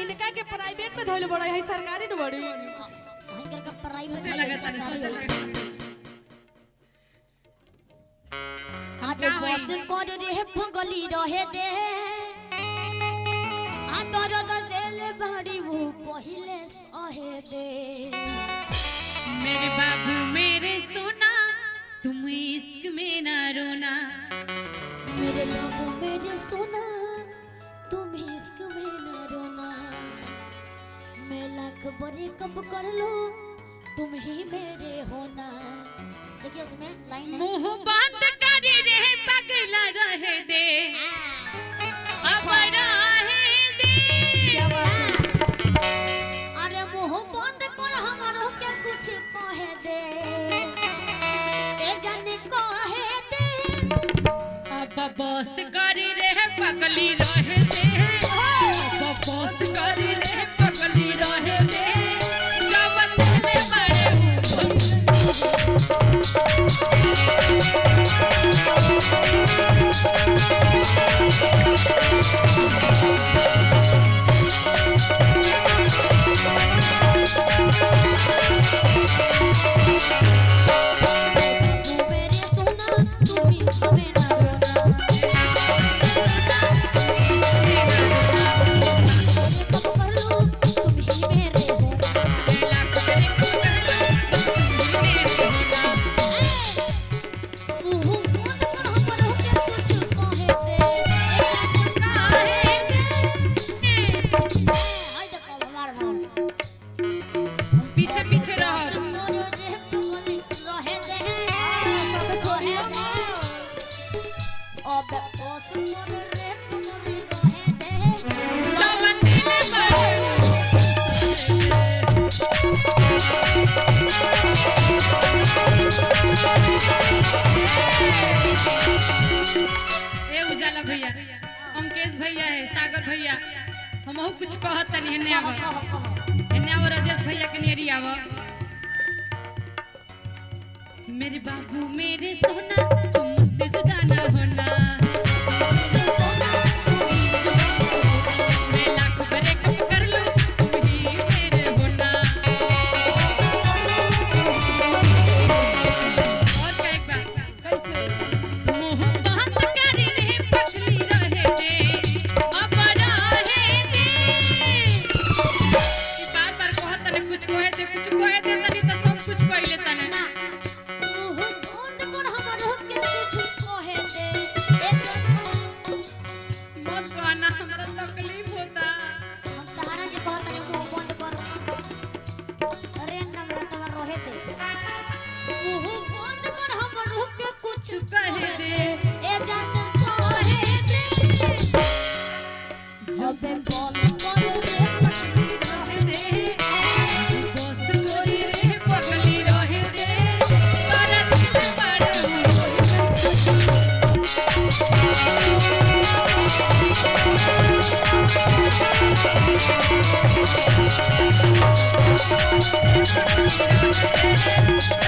इनका के प्राइवेट में धोले बड़ा है सरकारी न बड़ी इनका का प्राइवेट सोचे लगा तने सोचे लगा आगे बस कर रे फगली रहे दे आ दर्द दिल बड़ी वो पहले सहे दे मेरे बाबू मेरे सोना तुम इश्क में ना रोना मेरे बाबू मेरे सोना तुम इश्क में ना रोना मैं लाख बड़े कब कर लो तुम ही मेरे होना देखिए उसमें लाइन है मुंह बंद कर रे पगला रहे दे अब रहे दे क्या बात है अरे मुंह बंद कर हमारो के कुछ कहे दे ए जाने कहे दे अब बस कर रे पगली रहे दे अब बस कर रे पगली रहे दे जब दिल बड़े मेरे सोना तुम इश्क में ना रोना कब कर लो तुम ही मेरे होना मुंह बंद कर हमारो के कुछ कहे दे हाय देखो हमार भाव पीछे पीछे रहो जब दिल ए उजाला भैया अंकेश भैया है सागर भैया हमहु कुछ कहत तनी हेने आव राजेश भैया के नेरी आव मेरे बाबू मेरे सोना तुम मुझसे जुदा ना होना मैं लाख ब्रेकअप कर लूं तुम ही मेरे होना और क्या एक बात कैसे मुंह बंद कर रे पगली रहे दे अब रहे दे बार बार कहत तने कुछ कहे दे तनी तो सब कुछ कह ले तने ना मुंह बंद कर हमारो के कुछ कहे दे मत कहना हमरा तकलीफ होता हम तहरा के कहत रे मुंह बंद कर अरे नम्र तवर रहे दे मुंह बंद कर हमारो के कुछ कहे दे ए जान कहे दे जब बोल कर रे रहे दे बस कोरी रे पगली रहे दे तारा दिल बड़े Thank you.